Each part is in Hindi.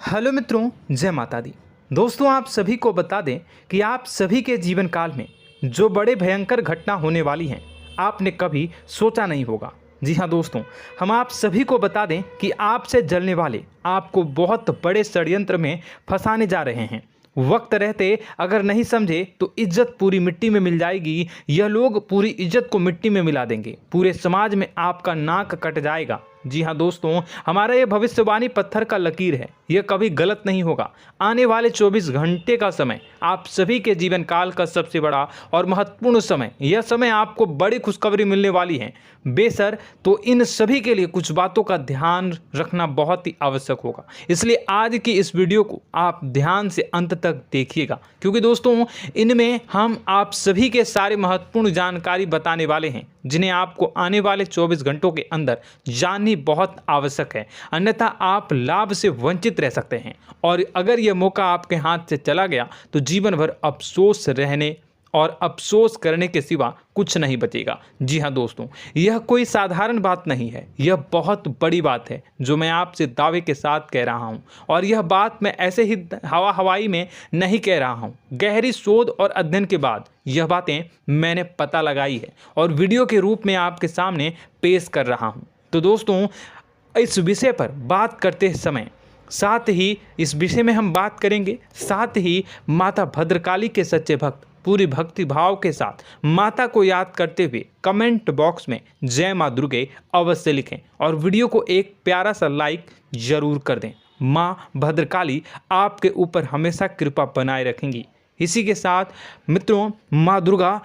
हेलो मित्रों, जय माता दी। दोस्तों, आप सभी को बता दें कि आप सभी के जीवन काल में जो बड़े भयंकर घटना होने वाली हैं, आपने कभी सोचा नहीं होगा। जी हाँ दोस्तों, हम आप सभी को बता दें कि आपसे जलने वाले आपको बहुत बड़े षड्यंत्र में फंसाने जा रहे हैं। वक्त रहते अगर नहीं समझे तो इज्जत पूरी मिट्टी में मिल जाएगी। यह लोग पूरी इज्जत को मिट्टी में मिला देंगे। पूरे समाज में आपका नाक कट जाएगा। जी हाँ दोस्तों, हमारा ये भविष्यवाणी पत्थर का लकीर है, यह कभी गलत नहीं होगा। आने वाले 24 घंटे का समय आप सभी के जीवन काल का सबसे बड़ा और महत्वपूर्ण समय। यह समय आपको बड़ी खुशखबरी मिलने वाली है बेसर, तो इन सभी के लिए कुछ बातों का ध्यान रखना बहुत ही आवश्यक होगा। इसलिए आज की इस वीडियो को आप ध्यान से अंत तक देखिएगा, क्योंकि दोस्तों इनमें हम आप सभी के सारे महत्वपूर्ण जानकारी बताने वाले हैं, जिन्हें आपको आने वाले 24 घंटों के अंदर जाननी बहुत आवश्यक है। अन्यथा आप लाभ से वंचित रह सकते हैं, और अगर यह मौका आपके हाथ से चला गया तो जीवन भर अफसोस रहने और अफसोस करने के सिवा कुछ नहीं बचेगा। जी हाँ दोस्तों, यह कोई साधारण बात नहीं है, यह बहुत बड़ी बात है जो मैं आपसे दावे के साथ कह रहा हूँ। और यह बात मैं ऐसे ही हवाई में नहीं कह रहा हूँ। गहरी शोध और अध्ययन के बाद यह बातें मैंने पता लगाई है और वीडियो के रूप में आपके सामने पेश कर रहा हूँ। तो दोस्तों, इस विषय पर बात करते समय साथ ही इस विषय में हम बात करेंगे, साथ ही माता भद्रकाली के सच्चे भक्त पूरी भक्ति भाव के साथ माता को याद करते हुए कमेंट बॉक्स में जय मां दुर्गे अवश्य लिखें और वीडियो को एक प्यारा सा लाइक जरूर कर दें। मां भद्रकाली आपके ऊपर हमेशा कृपा बनाए रखेंगी। इसी के साथ मित्रों, मां दुर्गा,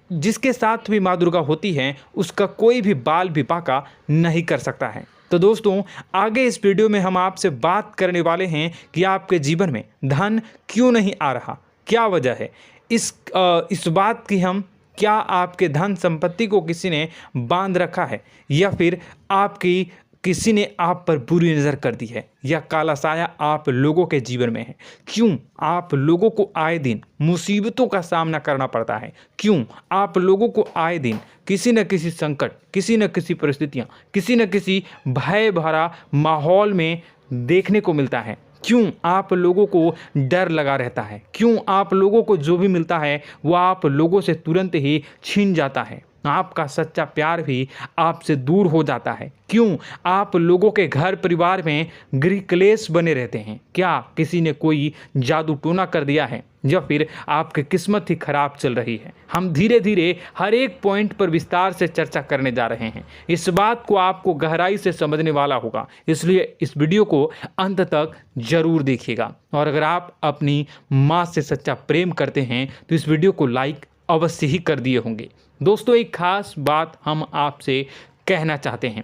जिसके साथ भी मां दुर्गा होती हैं, उसका कोई भी बाल भी बांका नहीं कर सकता है। तो दोस्तों, आगे इस वीडियो में हम आपसे बात करने वाले हैं कि आपके जीवन में धन क्यों नहीं आ रहा, क्या वजह है इस बात की। हम क्या आपके धन संपत्ति को किसी ने बांध रखा है, या फिर आपकी किसी ने आप पर बुरी नज़र कर दी है, या काला साया आप लोगों के जीवन में है। क्यों आप लोगों को आए दिन मुसीबतों का सामना करना पड़ता है, क्यों आप लोगों को आए दिन किसी न किसी संकट, किसी न किसी परिस्थितियाँ, किसी न किसी भय भरा माहौल में देखने को मिलता है। क्यों आप लोगों को डर लगा रहता है, क्यों आप लोगों को जो भी मिलता है वो आप लोगों से तुरंत ही छीन जाता है, आपका सच्चा प्यार भी आपसे दूर हो जाता है। क्यों आप लोगों के घर परिवार में गृह क्लेश बने रहते हैं। क्या किसी ने कोई जादू टोना कर दिया है, या फिर आपकी किस्मत ही खराब चल रही है। हम धीरे धीरे हर एक पॉइंट पर विस्तार से चर्चा करने जा रहे हैं। इस बात को आपको गहराई से समझने वाला होगा, इसलिए इस वीडियो को अंत तक जरूर देखिएगा। और अगर आप अपनी माँ से सच्चा प्रेम करते हैं तो इस वीडियो को लाइक अवश्य ही कर दिए होंगे। दोस्तों, एक खास बात हम आपसे कहना चाहते हैं।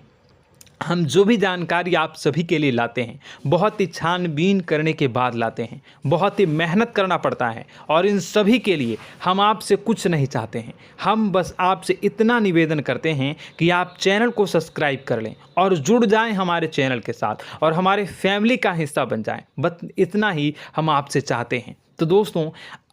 हम जो भी जानकारी आप सभी के लिए लाते हैं, बहुत ही छानबीन करने के बाद लाते हैं, बहुत ही मेहनत करना पड़ता है, और इन सभी के लिए हम आपसे कुछ नहीं चाहते हैं। हम बस आपसे इतना निवेदन करते हैं कि आप चैनल को सब्सक्राइब कर लें और जुड़ जाएं हमारे चैनल के साथ और हमारे फैमिली का हिस्सा बन जाएं। बस इतना ही हम आपसे चाहते हैं। तो दोस्तों,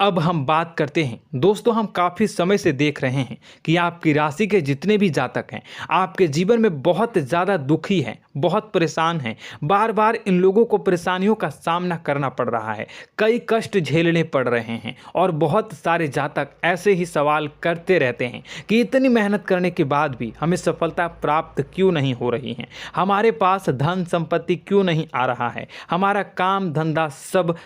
अब हम बात करते हैं। दोस्तों, हम काफ़ी समय से देख रहे हैं कि आपकी राशि के जितने भी जातक हैं, आपके जीवन में बहुत ज़्यादा दुखी हैं, बहुत परेशान हैं। बार बार इन लोगों को परेशानियों का सामना करना पड़ रहा है, कई कष्ट झेलने पड़ रहे हैं, और बहुत सारे जातक ऐसे ही सवाल करते रहते हैं कि इतनी मेहनत करने के बाद भी हमें सफलता प्राप्त क्यों नहीं हो रही है, हमारे पास धन संपत्ति क्यों नहीं आ रहा है, हमारा काम धंधा सब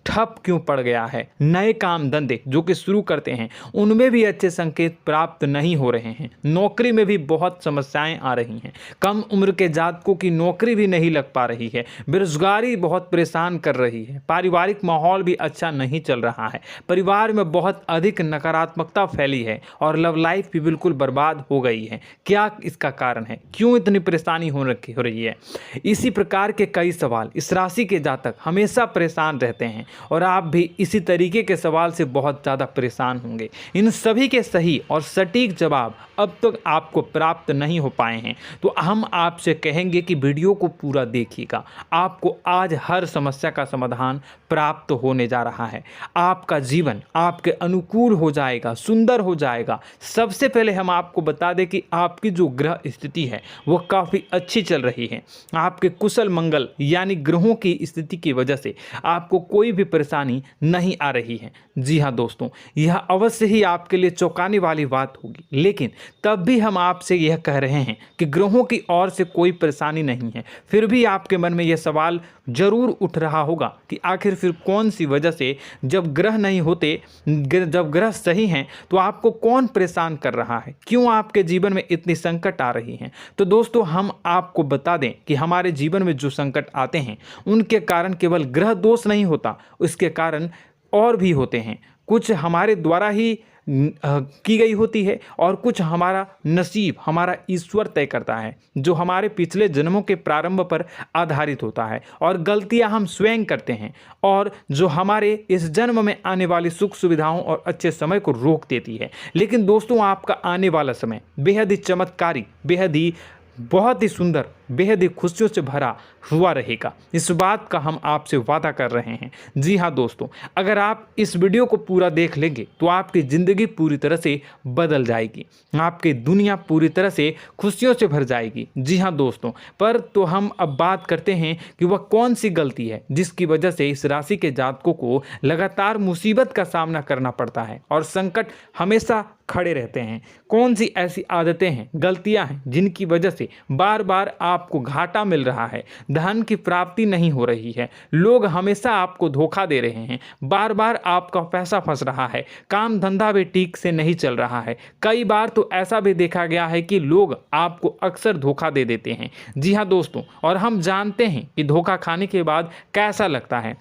ठप क्यों पड़ गया है, नए काम धंधे जो कि शुरू करते हैं उनमें भी अच्छे संकेत प्राप्त नहीं हो रहे हैं, नौकरी में भी बहुत समस्याएं आ रही हैं, कम उम्र के जातकों की नौकरी भी नहीं लग पा रही है, बेरोजगारी बहुत परेशान कर रही है, पारिवारिक माहौल भी अच्छा नहीं चल रहा है, परिवार में बहुत अधिक नकारात्मकता फैली है, और लव लाइफ भी बिल्कुल बर्बाद हो गई है। क्या इसका कारण है, क्यों इतनी परेशानी हो रही है? इसी प्रकार के कई सवाल इस राशि के जातक हमेशा परेशान रहते हैं, और आप भी इसी तरीके के सवाल से बहुत ज़्यादा परेशान होंगे। इन सभी के सही और सटीक जवाब अब तक आपको प्राप्त नहीं हो पाए हैं, तो हम आपसे कहेंगे कि वीडियो को पूरा देखिएगा। आपको आज हर समस्या का समाधान प्राप्त होने जा रहा है। आपका जीवन आपके अनुकूल हो जाएगा, सुंदर हो जाएगा। सबसे पहले हम आपको बता दें कि आपकी जो ग्रह स्थिति है वो काफ़ी अच्छी चल रही है। आपके कुशल मंगल यानी ग्रहों की स्थिति की वजह से आपको कोई भी परेशानी नहीं आ रही है। जी हाँ दोस्तों, यह अवश्य ही आपके लिए चौंकाने वाली बात होगी, लेकिन तब भी हम आपसे यह कह रहे हैं कि ग्रहों की ओर से कोई परेशानी नहीं है। फिर भी आपके मन में यह सवाल जरूर उठ रहा होगा कि आखिर फिर कौन सी वजह से, जब ग्रह नहीं होते, जब ग्रह सही हैं, तो आपको कौन परेशान कर रहा है, क्यों आपके जीवन में इतनी संकट आ रही हैं। तो दोस्तों, हम आपको बता दें कि हमारे जीवन में जो संकट आते हैं उनके कारण केवल ग्रह दोष नहीं होता, उसके कारण और भी होते हैं। कुछ हमारे द्वारा ही की गई होती है और कुछ हमारा नसीब, हमारा ईश्वर तय करता है, जो हमारे पिछले जन्मों के प्रारंभ पर आधारित होता है। और गलतियां हम स्वयं करते हैं और जो हमारे इस जन्म में आने वाली सुख सुविधाओं और अच्छे समय को रोक देती है। लेकिन दोस्तों, आपका आने वाला समय बेहद ही चमत्कारी, बेहद ही बहुत ही सुंदर, बेहद ही खुशियों से भरा हुआ रहेगा। इस बात का हम आपसे वादा कर रहे हैं। जी हाँ दोस्तों, अगर आप इस वीडियो को पूरा देख लेंगे तो आपकी ज़िंदगी पूरी तरह से बदल जाएगी, आपकी दुनिया पूरी तरह से खुशियों से भर जाएगी। जी हाँ दोस्तों, पर तो हम अब बात करते हैं कि वह कौन सी गलती है जिसकी वजह से इस राशि के जातकों को लगातार मुसीबत का सामना करना पड़ता है और संकट हमेशा खड़े रहते हैं। कौन सी ऐसी आदतें हैं, गलतियां हैं जिनकी वजह से बार बार आपको घाटा मिल रहा है, धन की प्राप्ति नहीं हो रही है, लोग हमेशा आपको धोखा दे रहे हैं, बार बार आपका पैसा फंस रहा है, काम धंधा भी ठीक से नहीं चल रहा है। कई बार तो ऐसा भी देखा गया है कि लोग आपको अक्सर धोखा दे देते हैं। जी हाँ दोस्तों, और हम जानते हैं कि धोखा खाने के बाद कैसा लगता है।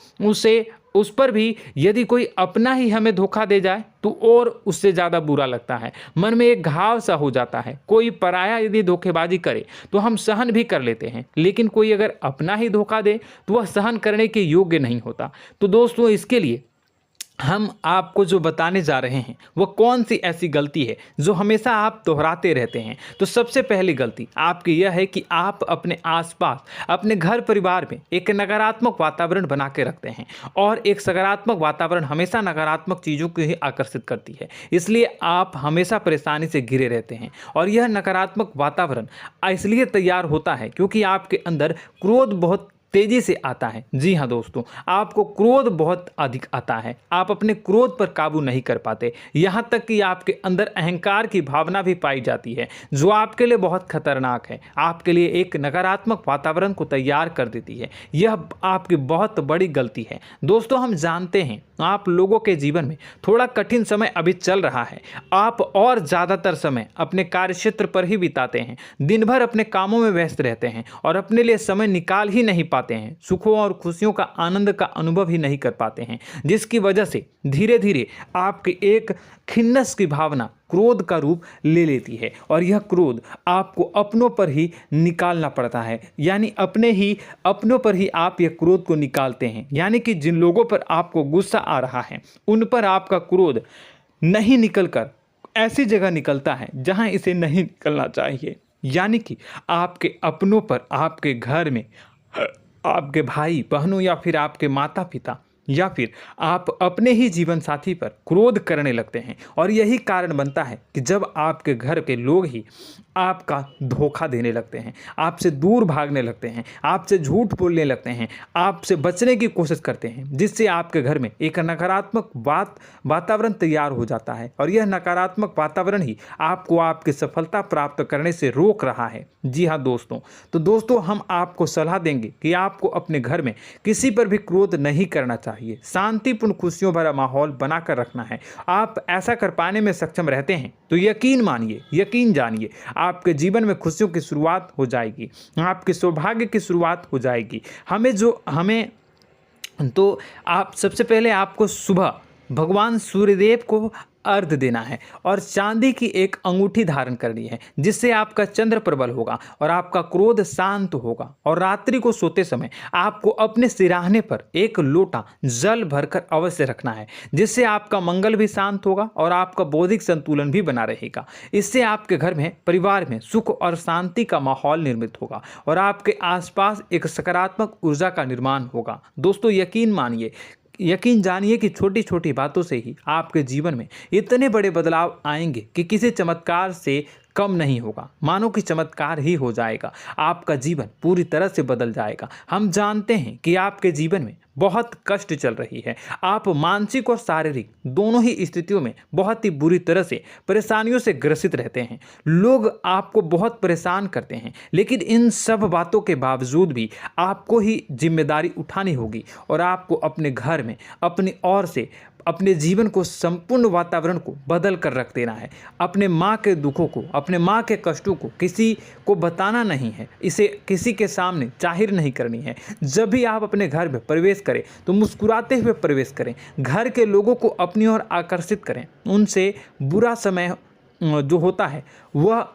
उस पर भी यदि कोई अपना ही हमें धोखा दे जाए तो और उससे ज़्यादा बुरा लगता है, मन में एक घाव सा हो जाता है। कोई पराया यदि धोखेबाजी करे तो हम सहन भी कर लेते हैं, लेकिन कोई अगर अपना ही धोखा दे तो वह सहन करने के योग्य नहीं होता। तो दोस्तों, इसके लिए हम आपको जो बताने जा रहे हैं वो कौन सी ऐसी गलती है जो हमेशा आप दोहराते रहते हैं। तो सबसे पहली गलती आपकी यह है कि आप अपने आसपास, अपने घर परिवार में एक नकारात्मक वातावरण बना के रखते हैं, और एक सकारात्मक वातावरण हमेशा नकारात्मक चीज़ों को ही आकर्षित करती है। इसलिए आप हमेशा परेशानी से घिरे रहते हैं, और यह नकारात्मक वातावरण इसलिए तैयार होता है क्योंकि आपके अंदर क्रोध बहुत तेजी से आता है। जी हाँ दोस्तों, आपको क्रोध बहुत अधिक आता है, आप अपने क्रोध पर काबू नहीं कर पाते, यहाँ तक कि आपके अंदर अहंकार की भावना भी पाई जाती है, जो आपके लिए बहुत खतरनाक है, आपके लिए एक नकारात्मक वातावरण को तैयार कर देती है। यह आपकी बहुत बड़ी गलती है। दोस्तों, हम जानते हैं आप लोगों के जीवन में थोड़ा कठिन समय अभी चल रहा है। आप और ज़्यादातर समय अपने कार्यक्षेत्र पर ही बिताते हैं, दिन भर अपने कामों में व्यस्त रहते हैं और अपने लिए समय निकाल ही नहीं पाते हैं, सुखों और खुशियों का आनंद का अनुभव ही नहीं कर पाते हैं, जिसकी वजह से धीरे धीरे आपकी एक खिन्नस की भावना क्रोध का रूप ले लेती है, और यह क्रोध आपको अपनों पर ही निकालना पड़ता है। यानी अपनों पर ही आप यह क्रोध को निकालते हैं। यानी कि जिन लोगों पर आपको गुस्सा आ रहा है उन पर आपका क्रोध नहीं निकलकर ऐसी जगह निकलता है जहां इसे नहीं निकलना चाहिए। यानी कि आपके अपनों पर, आपके घर में आपके भाई बहनों या फिर आपके माता पिता या फिर आप अपने ही जीवन साथी पर क्रोध करने लगते हैं, और यही कारण बनता है कि जब आपके घर के लोग ही आपका धोखा देने लगते हैं, आपसे दूर भागने लगते हैं, आपसे झूठ बोलने लगते हैं, आपसे बचने की कोशिश करते हैं, जिससे आपके घर में एक नकारात्मक वातावरण तैयार हो जाता है, और यह नकारात्मक वातावरण ही आपको आपकी सफलता प्राप्त करने से रोक रहा है। जी हाँ दोस्तों, तो दोस्तों, हम आपको सलाह देंगे कि आपको अपने घर में किसी पर भी क्रोध नहीं करना चाहिए, शांतिपूर्ण खुशियों भरा माहौल बनाकर रखना है। आप ऐसा कर पाने में सक्षम रहते हैं तो यकीन मानिए, यकीन जानिए, आपके जीवन में खुशियों की शुरुआत हो जाएगी, आपके सौभाग्य की शुरुआत हो जाएगी। आप सबसे पहले आपको सुबह भगवान सूर्यदेव को अर्घ देना है और चांदी की एक अंगूठी धारण करनी है, जिससे आपका चंद्र प्रबल होगा और आपका क्रोध शांत होगा। और रात्रि को सोते समय आपको अपने सिराहने पर एक लोटा जल भरकर अवश्य रखना है, जिससे आपका मंगल भी शांत होगा और आपका बौद्धिक संतुलन भी बना रहेगा। इससे आपके घर में, परिवार में सुख और शांति का माहौल निर्मित होगा और आपके आसपास एक सकारात्मक ऊर्जा का निर्माण होगा। दोस्तों यकीन जानिए कि छोटी छोटी बातों से ही आपके जीवन में इतने बड़े बदलाव आएंगे कि किसी चमत्कार से कम नहीं होगा। मानो कि चमत्कार ही हो जाएगा, आपका जीवन पूरी तरह से बदल जाएगा। हम जानते हैं कि आपके जीवन में बहुत कष्ट चल रही है, आप मानसिक और शारीरिक दोनों ही स्थितियों में बहुत ही बुरी तरह से परेशानियों से ग्रसित रहते हैं। लोग आपको बहुत परेशान करते हैं, लेकिन इन सब बातों के बावजूद भी आपको ही जिम्मेदारी उठानी होगी और आपको अपने घर में अपनी ओर से अपने जीवन को, संपूर्ण वातावरण को बदल कर रख देना है। अपने माँ के दुखों को, अपने माँ के कष्टों को किसी को बताना नहीं है, इसे किसी के सामने जाहिर नहीं करनी है। जब भी आप अपने घर में प्रवेश करें तो मुस्कुराते हुए प्रवेश करें, घर के लोगों को अपनी ओर आकर्षित करें। उनसे बुरा समय जो होता है वह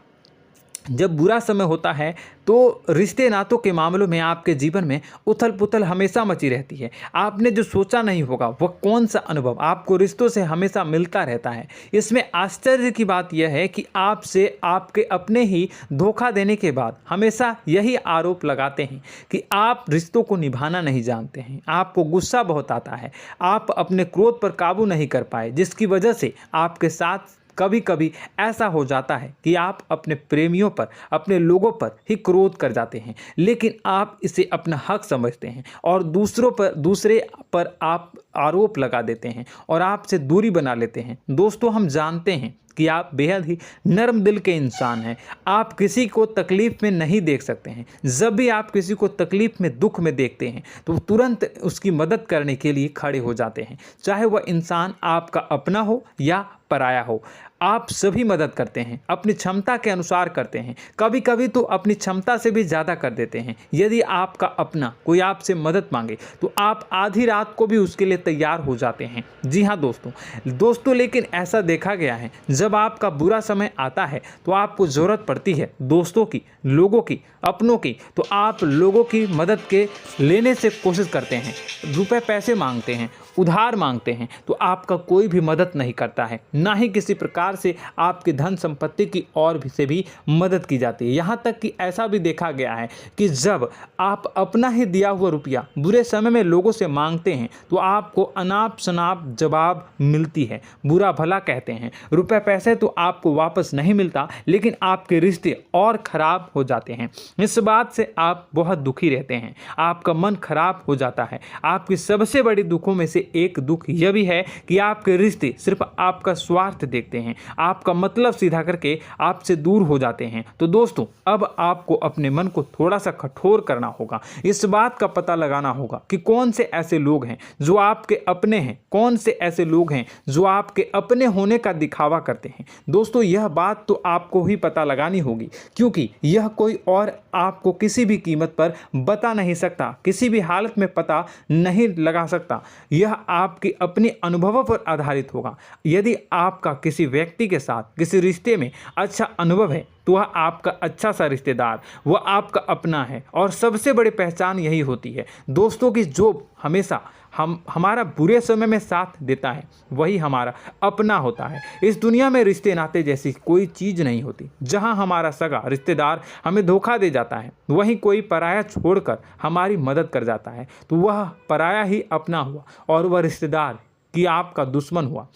जब बुरा समय होता है तो रिश्ते नातों के मामलों में आपके जीवन में उथल पुथल हमेशा मची रहती है। आपने जो सोचा नहीं होगा वह कौन सा अनुभव आपको रिश्तों से हमेशा मिलता रहता है। इसमें आश्चर्य की बात यह है कि आपसे आपके अपने ही धोखा देने के बाद हमेशा यही आरोप लगाते हैं कि आप रिश्तों को निभाना नहीं जानते हैं, आपको गुस्सा बहुत आता है, आप अपने क्रोध पर काबू नहीं कर पाए, जिसकी वजह से आपके साथ कभी कभी ऐसा हो जाता है कि आप अपने प्रेमियों पर, अपने लोगों पर ही क्रोध कर जाते हैं, लेकिन आप इसे अपना हक समझते हैं और दूसरे पर आप आरोप लगा देते हैं और आपसे दूरी बना लेते हैं। दोस्तों, हम जानते हैं कि आप बेहद ही नर्म दिल के इंसान हैं। आप किसी को तकलीफ़ में नहीं देख सकते हैं। जब भी आप किसी को तकलीफ़ में, दुख में देखते हैं तो तुरंत उसकी मदद करने के लिए खड़े हो जाते हैं, चाहे वह इंसान आपका अपना हो या पराया हो। आप सभी मदद करते हैं, अपनी क्षमता के अनुसार करते हैं, कभी कभी तो अपनी क्षमता से भी ज़्यादा कर देते हैं। यदि आपका अपना कोई आपसे मदद मांगे तो आप आधी रात को भी उसके लिए तैयार हो जाते हैं। जी हाँ दोस्तों, लेकिन ऐसा देखा गया है, जब आपका बुरा समय आता है तो आपको ज़रूरत पड़ती है दोस्तों की, लोगों की, अपनों की, तो आप लोगों की मदद के लेने से कोशिश करते हैं, रुपए पैसे मांगते हैं, उधार मांगते हैं, तो आपका कोई भी मदद नहीं करता है, ना ही किसी प्रकार से आपकी धन संपत्ति की और भी से भी मदद की जाती है। यहाँ तक कि ऐसा भी देखा गया है कि जब आप अपना ही दिया हुआ रुपया बुरे समय में लोगों से मांगते हैं तो आपको अनाप शनाप जवाब मिलती है, बुरा भला कहते हैं। रुपए पैसे तो आपको वापस नहीं मिलता, लेकिन आपके रिश्ते और खराब हो जाते हैं। इस बात से आप बहुत दुखी रहते हैं, आपका मन खराब हो जाता है। आपकी सबसे बड़ी दुखों में से एक दुख यह भी है कि आपके रिश्ते सिर्फ आपका स्वार्थ देखते हैं, आपका मतलब सीधा करके आपसे दूर हो जाते हैं। तो दोस्तों, अब आपको अपने मन को थोड़ा सा कठोर करना होगा, इस बात का पता लगाना होगा कि कौन से ऐसे लोग हैं जो आपके अपने हैं, कौन से ऐसे लोग हैं जो आपके अपने होने का दिखावा करते हैं। दोस्तों, यह बात तो आपको ही पता लगानी होगी, क्योंकि यह कोई और आपको किसी भी कीमत पर बता नहीं सकता, किसी भी हालत में पता नहीं लगा सकता। यह आपके अपने अनुभवों पर आधारित होगा। यदि आपका किसी व्यक्ति के साथ किसी रिश्ते में अच्छा अनुभव है तो वह आपका अच्छा सा रिश्तेदार, वह आपका अपना है। और सबसे बड़ी पहचान यही होती है दोस्तों की जो हमेशा हमारा बुरे समय में साथ देता है वही हमारा अपना होता है। इस दुनिया में रिश्ते नाते जैसी कोई चीज़ नहीं होती। जहां हमारा सगा रिश्तेदार हमें धोखा दे जाता है, वहीं कोई पराया छोड़कर हमारी मदद कर जाता है तो वह पराया ही अपना हुआ और वह रिश्तेदार की आपका दुश्मन हुआ।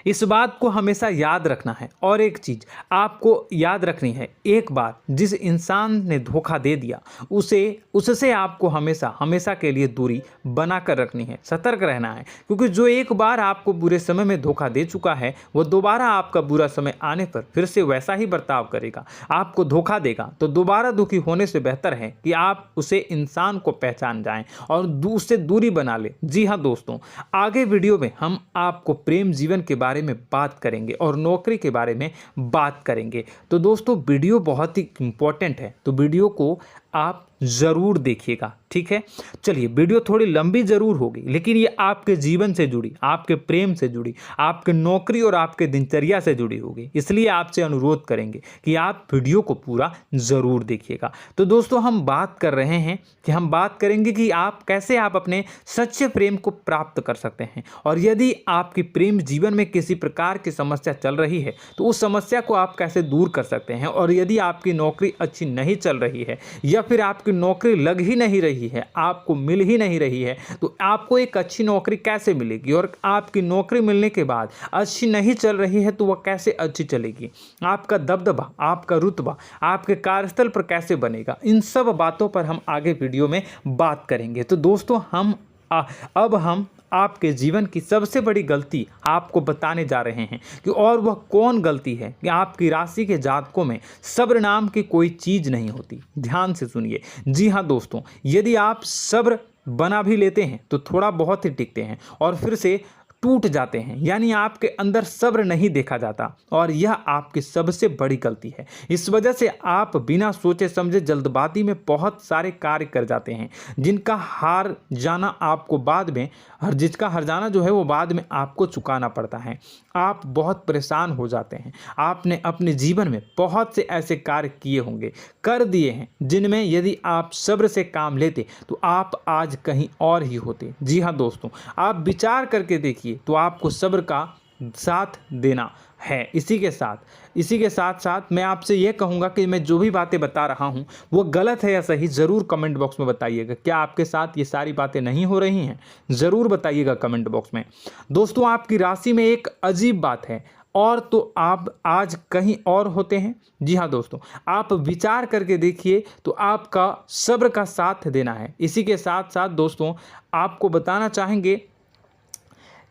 इस बात को हमेशा याद रखना है। और एक चीज़ आपको याद रखनी है, एक बार जिस इंसान ने धोखा दे दिया उससे आपको हमेशा के लिए दूरी बना कर रखनी है, सतर्क रहना है। क्योंकि जो एक बार आपको बुरे समय में धोखा दे चुका है वो दोबारा आपका बुरा समय आने पर फिर से वैसा ही बर्ताव करेगा, आपको धोखा देगा। तो दोबारा दुखी होने से बेहतर है कि आप उसे इंसान को पहचान जाएं और उससे दूरी बना लें। जी हाँ दोस्तों, आगे वीडियो में हम आपको प्रेम जीवन के बारे में बात करेंगे और नौकरी के बारे में बात करेंगे। तो दोस्तों, वीडियो बहुत ही इम्पोर्टेंट है, तो वीडियो को आप ज़रूर देखिएगा, ठीक है। चलिए, वीडियो थोड़ी लंबी ज़रूर होगी, लेकिन ये आपके जीवन से जुड़ी, आपके प्रेम से जुड़ी, आपके नौकरी और आपके दिनचर्या से जुड़ी होगी, इसलिए आपसे अनुरोध करेंगे कि आप वीडियो को पूरा ज़रूर देखिएगा। तो दोस्तों, हम बात कर रहे हैं कि हम बात करेंगे कि आप कैसे आप अपने सच्चे प्रेम को प्राप्त कर सकते हैं, और यदि आपकी प्रेम जीवन में किसी प्रकार की समस्या चल रही है तो उस समस्या को आप कैसे दूर कर सकते हैं, और यदि आपकी नौकरी अच्छी नहीं चल रही है या फिर आपकी नौकरी लग ही नहीं रही है, आपको मिल ही नहीं रही है, तो आपको एक अच्छी नौकरी कैसे मिलेगी, और आपकी नौकरी मिलने के बाद अच्छी नहीं चल रही है तो वह कैसे अच्छी चलेगी, आपका दबदबा, आपका रुतबा आपके कार्यस्थल पर कैसे बनेगा, इन सब बातों पर हम आगे वीडियो में बात करेंगे। तो दोस्तों, अब हम आपके जीवन की सबसे बड़ी गलती आपको बताने जा रहे हैं कि और वह कौन गलती है कि आपकी राशि के जातकों में सब्र नाम की कोई चीज़ नहीं होती। ध्यान से सुनिए। जी हाँ दोस्तों, यदि आप सब्र बना भी लेते हैं तो थोड़ा बहुत ही टिकते हैं और फिर से टूट जाते हैं, यानी आपके अंदर सब्र नहीं देखा जाता, और यह आपकी सबसे बड़ी गलती है। इस वजह से आप बिना सोचे समझे जल्दबाजी में बहुत सारे कार्य कर जाते हैं, जिनका हार जाना आपको बाद में जिसका हर जाना जो है वो बाद में आपको चुकाना पड़ता है। आप बहुत परेशान हो जाते हैं। आपने अपने जीवन में बहुत से ऐसे कार्य किए होंगे, कर दिए हैं, जिनमें यदि आप सब्र से काम लेते तो आप आज कहीं और ही होते। जी हाँ दोस्तों, आप विचार करके देखिए तो आपको सब्र का साथ देना है। इसी के साथ साथ मैं आपसे ये कहूँगा कि मैं जो भी बातें बता रहा हूँ वो गलत है या सही, ज़रूर कमेंट बॉक्स में बताइएगा। क्या आपके साथ ये सारी बातें नहीं हो रही हैं? ज़रूर बताइएगा कमेंट बॉक्स में। दोस्तों, आपकी राशि में एक अजीब बात है, और तो आप आज कहीं और होते हैं। जी हाँ दोस्तों, आप विचार करके देखिए तो आपका सब्र का साथ देना है। इसी के साथ साथ दोस्तों, आपको बताना चाहेंगे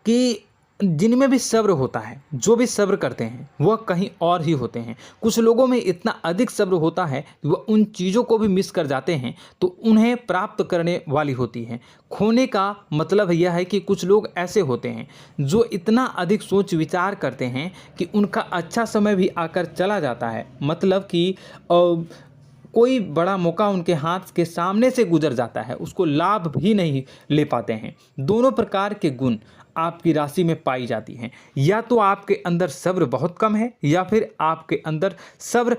कि जिनमें भी सब्र होता है, जो भी सब्र करते हैं वह कहीं और ही होते हैं। कुछ लोगों में इतना अधिक सब्र होता है कि वह उन चीज़ों को भी मिस कर जाते हैं तो उन्हें प्राप्त करने वाली होती हैं। खोने का मतलब यह है कि कुछ लोग ऐसे होते हैं जो इतना अधिक सोच विचार करते हैं कि उनका अच्छा समय भी आकर चला जाता है, मतलब कि कोई बड़ा मौका उनके हाथ के सामने से गुजर जाता है, उसको लाभ भी नहीं ले पाते हैं। दोनों प्रकार के गुण आपकी राशि में पाई जाती हैं। या तो आपके अंदर सब्र बहुत कम है या फिर आपके अंदर सब्र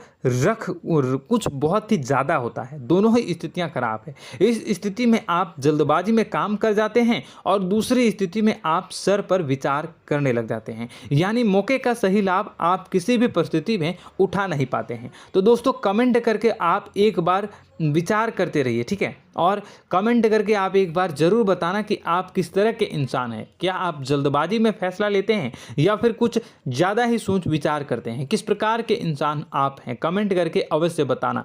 कुछ बहुत ही ज़्यादा होता है। दोनों ही स्थितियां खराब है। इस स्थिति में आप जल्दबाजी में काम कर जाते हैं और दूसरी स्थिति में आप सर पर विचार करने लग जाते हैं, यानी मौके का सही लाभ आप किसी भी परिस्थिति में उठा नहीं पाते हैं। तो दोस्तों, कमेंट करके आप एक बार विचार करते रहिए, ठीक है, और कमेंट करके आप एक बार ज़रूर बताना कि आप किस तरह के इंसान हैं। क्या आप जल्दबाजी में फैसला लेते हैं या फिर कुछ ज़्यादा ही सोच विचार करते हैं? किस प्रकार के इंसान आप हैं, कमेंट करके अवश्य बताना।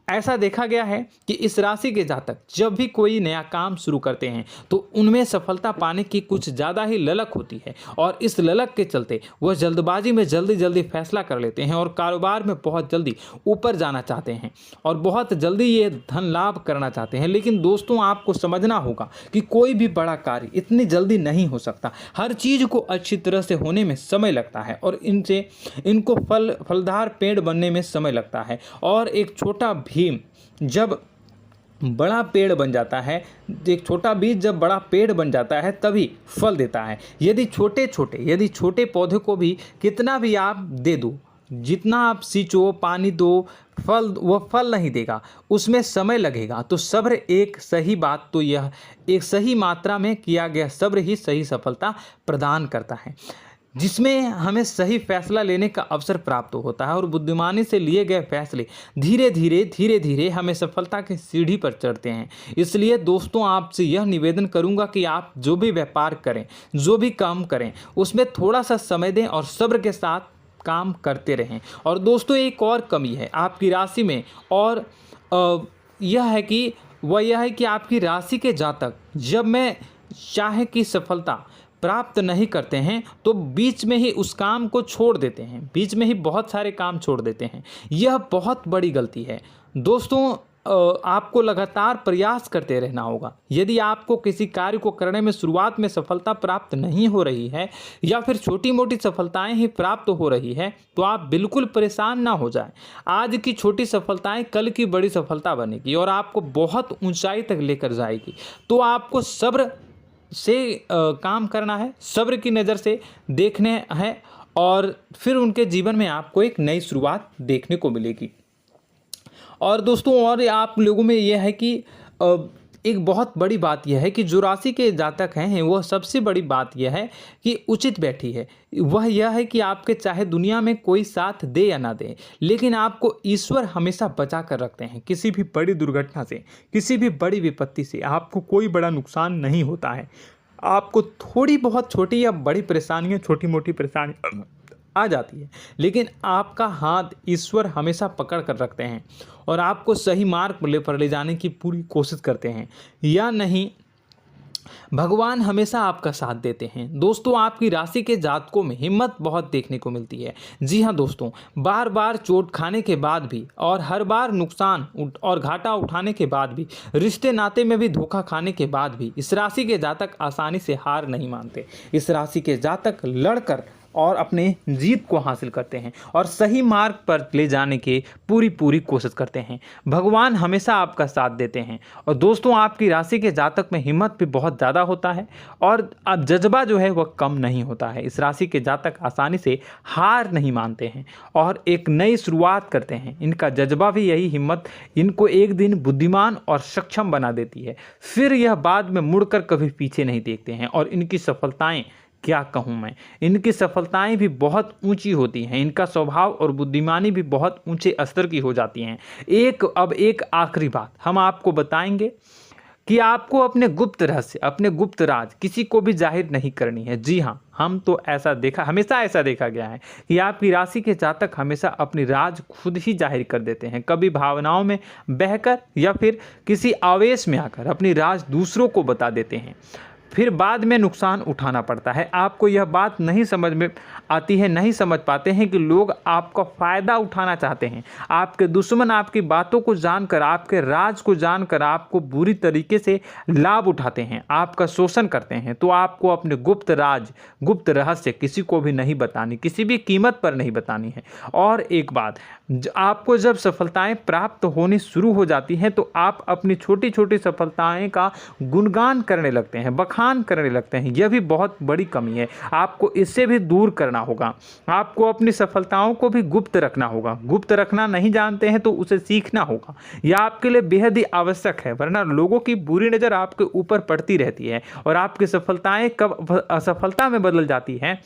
ऐसा देखा गया है कि इस राशि के जातक जब भी कोई नया काम शुरू करते हैं तो उनमें सफलता पाने की कुछ ज़्यादा ही ललक होती है, और इस ललक के चलते वह जल्दबाजी में जल्दी फैसला कर लेते हैं और कारोबार में बहुत जल्दी ऊपर जाना चाहते हैं और बहुत जल्दी ये धन लाभ करना चाहते हैं। लेकिन दोस्तों, आपको समझना होगा कि कोई भी बड़ा कार्य इतनी जल्दी नहीं हो सकता। हर चीज़ को अच्छी तरह से होने में समय लगता है और इनको फलदार पेड़ बनने में समय लगता है। और एक छोटा भीम जब बड़ा पेड़ बन जाता है, एक छोटा बीज जब बड़ा पेड़ बन जाता है तभी फल देता है। यदि छोटे पौधे को भी कितना भी आप दे दो, जितना आप सींचो, पानी दो, वह फल नहीं देगा, उसमें समय लगेगा। तो सब्र एक सही बात, तो यह एक सही मात्रा में किया गया सब्र ही सही सफलता प्रदान करता है, जिसमें हमें सही फैसला लेने का अवसर प्राप्त होता है और बुद्धिमानी से लिए गए फैसले धीरे धीरे हमें सफलता की सीढ़ी पर चढ़ते हैं। इसलिए दोस्तों, आपसे यह निवेदन करूंगा कि आप जो भी व्यापार करें, जो भी काम करें, उसमें थोड़ा सा समय दें और सब्र के साथ काम करते रहें। और दोस्तों, एक और कमी है आपकी राशि में, और यह है कि आपकी राशि के जातक जब मैं चाहे कि सफलता प्राप्त नहीं करते हैं तो बीच में ही उस काम को छोड़ देते हैं, बीच में ही बहुत सारे काम छोड़ देते हैं। यह बहुत बड़ी गलती है दोस्तों। आपको लगातार प्रयास करते रहना होगा। यदि आपको किसी कार्य को करने में शुरुआत में सफलता प्राप्त नहीं हो रही है या फिर छोटी मोटी सफलताएं ही प्राप्त हो रही है तो आप बिल्कुल परेशान ना हो जाएं। आज की छोटी सफलताएं कल की बड़ी सफलता बनेगी और आपको बहुत ऊंचाई तक लेकर जाएगी। तो आपको सब्र से काम करना है, सब्र की नज़र से देखने हैं और फिर उनके जीवन में आपको एक नई शुरुआत देखने को मिलेगी। और दोस्तों और आप लोगों में यह है कि एक बहुत बड़ी बात यह है कि जो राशि के जातक हैं वह सबसे बड़ी बात यह है कि उचित बैठी है। वह यह है कि आपके चाहे दुनिया में कोई साथ दे या ना दे, लेकिन आपको ईश्वर हमेशा बचा कर रखते हैं। किसी भी बड़ी दुर्घटना से, किसी भी बड़ी विपत्ति से आपको कोई बड़ा नुकसान नहीं होता है। आपको थोड़ी बहुत छोटी या बड़ी परेशानियाँ, छोटी मोटी परेशानी आ जाती है, लेकिन आपका हाथ ईश्वर हमेशा पकड़ कर रखते हैं और आपको सही मार्ग पर ले जाने की पूरी कोशिश करते हैं। या नहीं, भगवान हमेशा आपका साथ देते हैं। दोस्तों आपकी राशि के जातकों में हिम्मत बहुत देखने को मिलती है। जी हाँ दोस्तों, बार बार चोट खाने के बाद भी और हर बार नुकसान और घाटा उठाने के बाद भी, रिश्ते नाते में भी धोखा खाने के बाद भी इस राशि के जातक आसानी से हार नहीं मानते। इस राशि के जातक लड़कर और अपने जीत को हासिल करते हैं और सही मार्ग पर ले जाने की पूरी कोशिश करते हैं। भगवान हमेशा आपका साथ देते हैं। और दोस्तों आपकी राशि के जातक में हिम्मत भी बहुत ज़्यादा होता है और अब जज्बा जो है वह कम नहीं होता है। इस राशि के जातक आसानी से हार नहीं मानते हैं और एक नई शुरुआत करते हैं। इनका जज्बा भी, यही हिम्मत इनको एक दिन बुद्धिमान और सक्षम बना देती है। फिर यह बाद में मुड़कर कभी पीछे नहीं देखते हैं और इनकी सफलताएं, क्या कहूँ मैं, इनकी सफलताएं भी बहुत ऊंची होती हैं। इनका स्वभाव और बुद्धिमानी भी बहुत ऊंचे स्तर की हो जाती हैं। अब एक आखिरी बात हम आपको बताएंगे कि आपको अपने गुप्त रहस्य, अपने गुप्त राज किसी को भी जाहिर नहीं करनी है। जी हाँ, हम तो हमेशा ऐसा देखा गया है कि आपकी राशि के जातक हमेशा अपनी राज खुद ही जाहिर कर देते हैं। कभी भावनाओं में बहकर या फिर किसी आवेश में आकर अपनी राज दूसरों को बता देते हैं, फिर बाद में नुकसान उठाना पड़ता है। आपको यह बात नहीं समझ में आती है, नहीं समझ पाते हैं कि लोग आपका फ़ायदा उठाना चाहते हैं। आपके दुश्मन आपकी बातों को जानकर, आपके राज को जानकर आपको बुरी तरीके से लाभ उठाते हैं, आपका शोषण करते हैं। तो आपको अपने गुप्त राज, गुप्त रहस्य किसी को भी नहीं बतानी, किसी भी कीमत पर नहीं बतानी है। और एक बात, आपको जब सफलताएं प्राप्त होनी शुरू हो जाती हैं तो आप अपनी छोटी छोटी सफलताएं का गुणगान करने लगते हैं, बखान करने लगते हैं। यह भी बहुत बड़ी कमी है, आपको इससे भी दूर करना होगा। आपको अपनी सफलताओं को भी गुप्त रखना होगा। गुप्त रखना नहीं जानते हैं तो उसे सीखना होगा। यह आपके लिए बेहद ही आवश्यक है, वरना लोगों की बुरी नज़र आपके ऊपर पड़ती रहती है और आपकी सफलताएं कब असफलता में बदल जाती हैं,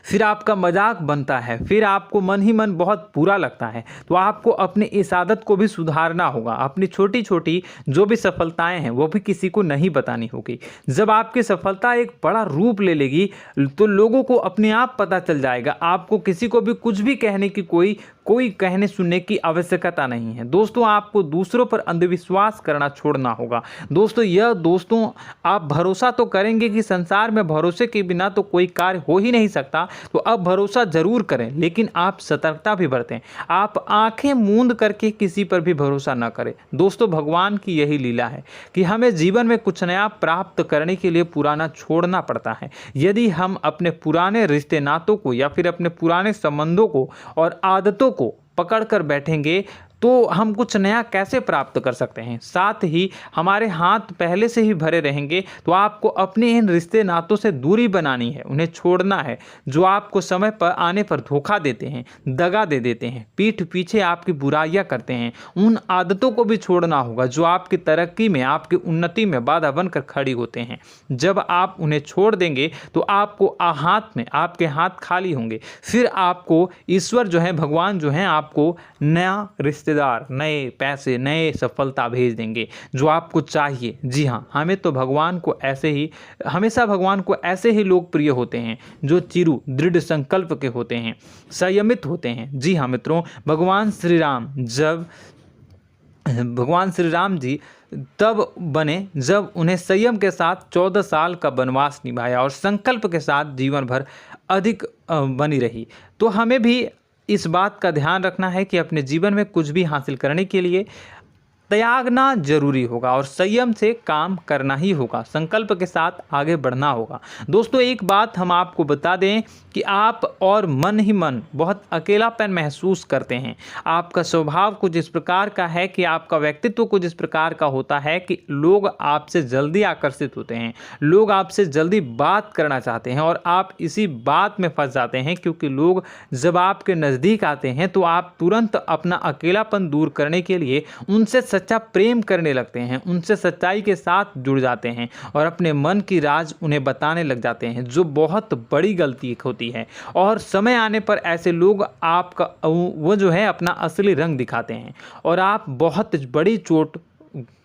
फिर आपका मजाक बनता है, फिर आपको मन ही मन बहुत बुरा लगता है। तो आपको अपनी इस आदत को भी सुधारना होगा। अपनी छोटी छोटी जो भी सफलताएं हैं वो भी किसी को नहीं बतानी होगी। जब आपकी सफलता एक बड़ा रूप ले लेगी तो लोगों को अपने आप पता चल जाएगा। आपको किसी को भी कुछ भी कहने की कोई कहने सुनने की आवश्यकता नहीं है। दोस्तों आपको दूसरों पर अंधविश्वास करना छोड़ना होगा। दोस्तों आप भरोसा तो करेंगे कि संसार में भरोसे के बिना तो कोई कार्य हो ही नहीं सकता, तो अब भरोसा जरूर करें, लेकिन आप सतर्कता भी बरतें। आप आंखें मूंद करके किसी पर भी भरोसा न करें। दोस्तों भगवान की यही लीला है कि हमें जीवन में कुछ नया प्राप्त करने के लिए पुराना छोड़ना पड़ता है। यदि हम अपने पुराने रिश्ते नातों को या फिर अपने पुराने संबंधों को और आदतों को पकड़ कर बैठेंगे तो हम कुछ नया कैसे प्राप्त कर सकते हैं। साथ ही हमारे हाथ पहले से ही भरे रहेंगे। तो आपको अपने इन रिश्ते नातों से दूरी बनानी है, उन्हें छोड़ना है। जो आपको समय पर आने पर धोखा देते हैं, दगा दे देते हैं, पीठ पीछे आपकी बुराइयां करते हैं, उन आदतों को भी छोड़ना होगा जो आपकी तरक्की में, आपकी उन्नति में बाधा बनकर खड़ी होते हैं। जब आप उन्हें छोड़ देंगे तो आपको आपके हाथ खाली होंगे। फिर आपको ईश्वर जो है, भगवान जो है, आपको नया रिश्तेदार, नए पैसे, नए सफलता भेज देंगे जो आपको चाहिए। जी हाँ, हमेशा भगवान को ऐसे ही लोग प्रिय होते हैं जो चिरु दृढ़ संकल्प के होते हैं, संयमित होते हैं। जी हाँ मित्रों, भगवान श्री राम जी तब बने जब उन्हें संयम के साथ 14 साल का वनवास निभाया और संकल्प के साथ जीवन भर अधिक बनी रही। तो हमें भी इस बात का ध्यान रखना है कि अपने जीवन में कुछ भी हासिल करने के लिए त्यागना जरूरी होगा और संयम से काम करना ही होगा, संकल्प के साथ आगे बढ़ना होगा। दोस्तों एक बात हम आपको बता दें कि आप और मन ही मन बहुत अकेलापन महसूस करते हैं। आपका स्वभाव कुछ इस प्रकार का है कि आपका व्यक्तित्व कुछ इस प्रकार का होता है कि लोग आपसे जल्दी आकर्षित होते हैं, लोग आपसे जल्दी बात करना चाहते हैं और आप इसी बात में फंस जाते हैं, क्योंकि लोग जब आपके नज़दीक आते हैं तो आप तुरंत अपना अकेलापन दूर करने के लिए उनसे सच्चा प्रेम करने लगते हैं, उनसे सच्चाई के साथ जुड़ जाते हैं और अपने मन की राज उन्हें बताने लग जाते हैं, जो बहुत बड़ी गलती होती है। और समय आने पर ऐसे लोग आपका वो जो है अपना असली रंग दिखाते हैं और आप बहुत बड़ी चोट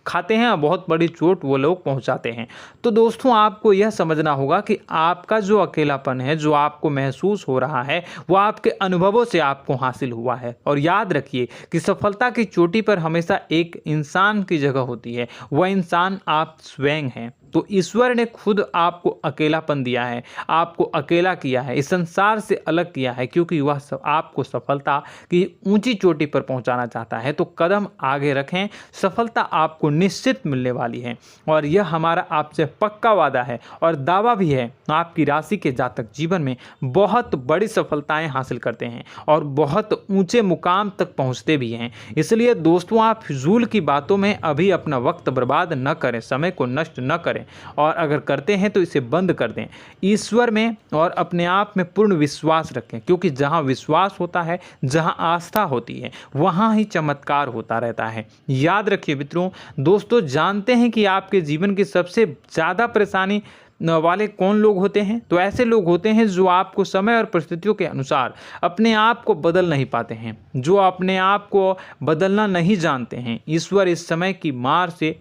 खाते हैं और बहुत बड़ी चोट वो लोग पहुंचाते हैं। तो दोस्तों आपको यह समझना होगा कि आपका जो अकेलापन है, जो आपको महसूस हो रहा है, वो आपके अनुभवों से आपको हासिल हुआ है। और याद रखिए कि सफलता की चोटी पर हमेशा एक इंसान की जगह होती है, वह इंसान आप स्वयं हैं। तो ईश्वर ने खुद आपको अकेलापन दिया है, आपको अकेला किया है, इस संसार से अलग किया है, क्योंकि वह आपको सफलता की ऊंची चोटी पर पहुंचाना चाहता है। तो कदम आगे रखें, सफलता आपको निश्चित मिलने वाली है और यह हमारा आपसे पक्का वादा है और दावा भी है। आपकी राशि के जातक जीवन में बहुत बड़ी सफलताएं हासिल करते हैं और बहुत ऊंचे मुकाम तक पहुंचते भी हैं। इसलिए दोस्तों आप फिजूल की बातों में अभी अपना वक्त बर्बाद न करें, समय को नष्ट न करें और अगर करते हैं तो इसे बंद कर दें। ईश्वर में और अपने आप में पूर्ण विश्वास रखें, क्योंकि जहां विश्वास होता है, जहां आस्था होती है, वहां ही चमत्कार होता रहता है। याद रखिए मित्रों, दोस्तों जानते हैं कि आपके जीवन की सबसे ज़्यादा परेशानी वाले कौन लोग होते हैं? तो ऐसे लोग होते हैं जो आपको समय और परिस्थितियों के अनुसार अपने आप को बदल नहीं पाते हैं, जो अपने आप को बदलना नहीं जानते हैं। ईश्वर इस समय की मार से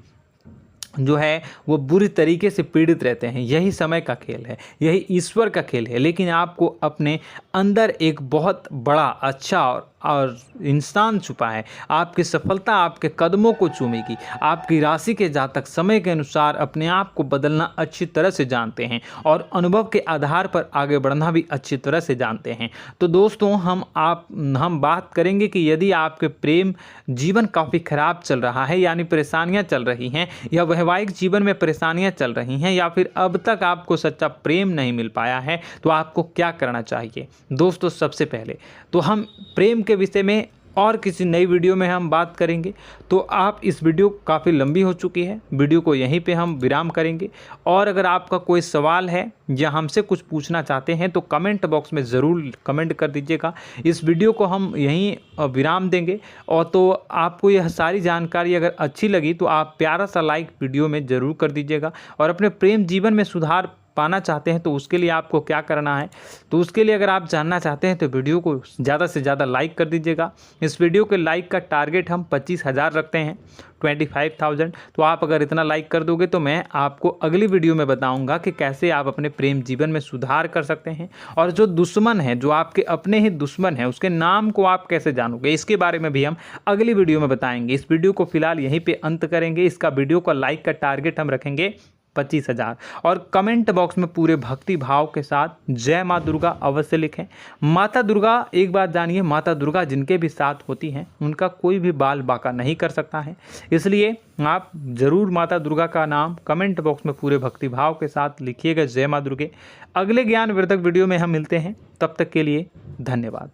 जो है वो बुरी तरीके से पीड़ित रहते हैं। यही समय का खेल है, यही ईश्वर का खेल है। लेकिन आपको अपने अंदर एक बहुत बड़ा अच्छा और इंसान छुपा है। आपकी सफलता आपके कदमों को चूमेगी। आपकी राशि के जातक समय के अनुसार अपने आप को बदलना अच्छी तरह से जानते हैं और अनुभव के आधार पर आगे बढ़ना भी अच्छी तरह से जानते हैं। तो दोस्तों हम बात करेंगे कि यदि आपके प्रेम जीवन काफ़ी खराब चल रहा है, यानी परेशानियां चल रही हैं, या वैवाहिक जीवन में परेशानियां चल रही हैं, या फिर अब तक आपको सच्चा प्रेम नहीं मिल पाया है, तो आपको क्या करना चाहिए? दोस्तों सबसे पहले तो हम प्रेम के विषय में और किसी नई वीडियो में हम बात करेंगे। तो आप इस वीडियो काफ़ी लंबी हो चुकी है, वीडियो को यहीं पे हम विराम करेंगे। और अगर आपका कोई सवाल है या हमसे कुछ पूछना चाहते हैं तो कमेंट बॉक्स में ज़रूर कमेंट कर दीजिएगा। इस वीडियो को हम यहीं विराम देंगे। और तो आपको यह सारी जानकारी अगर अच्छी लगी तो आप प्यारा सा लाइक वीडियो में ज़रूर कर दीजिएगा। और अपने प्रेम जीवन में सुधार पाना चाहते हैं तो उसके लिए आपको क्या करना है, तो उसके लिए अगर आप जानना चाहते हैं तो वीडियो को ज़्यादा से ज़्यादा लाइक कर दीजिएगा। इस वीडियो के लाइक का टारगेट हम 25,000 रखते हैं, 25,000। तो आप अगर इतना लाइक कर दोगे तो मैं आपको अगली वीडियो में बताऊंगा कि कैसे आप अपने प्रेम जीवन में सुधार कर सकते हैं। और जो दुश्मन है, जो आपके अपने ही दुश्मन है, उसके नाम को आप कैसे जानोगे, इसके बारे में भी हम अगली वीडियो में बताएंगे। इस वीडियो को फिलहाल यहीं पर अंत करेंगे। इसका वीडियो का लाइक का टारगेट हम रखेंगे 25,000। और कमेंट बॉक्स में पूरे भक्ति भाव के साथ जय माँ दुर्गा अवश्य लिखें। माता दुर्गा, एक बात जानिए, माता दुर्गा जिनके भी साथ होती हैं उनका कोई भी बाल बाका नहीं कर सकता है। इसलिए आप ज़रूर माता दुर्गा का नाम कमेंट बॉक्स में पूरे भक्ति भाव के साथ लिखिएगा, जय माँ दुर्गे। अगले ज्ञानवर्धक वीडियो में हम मिलते हैं, तब तक के लिए धन्यवाद।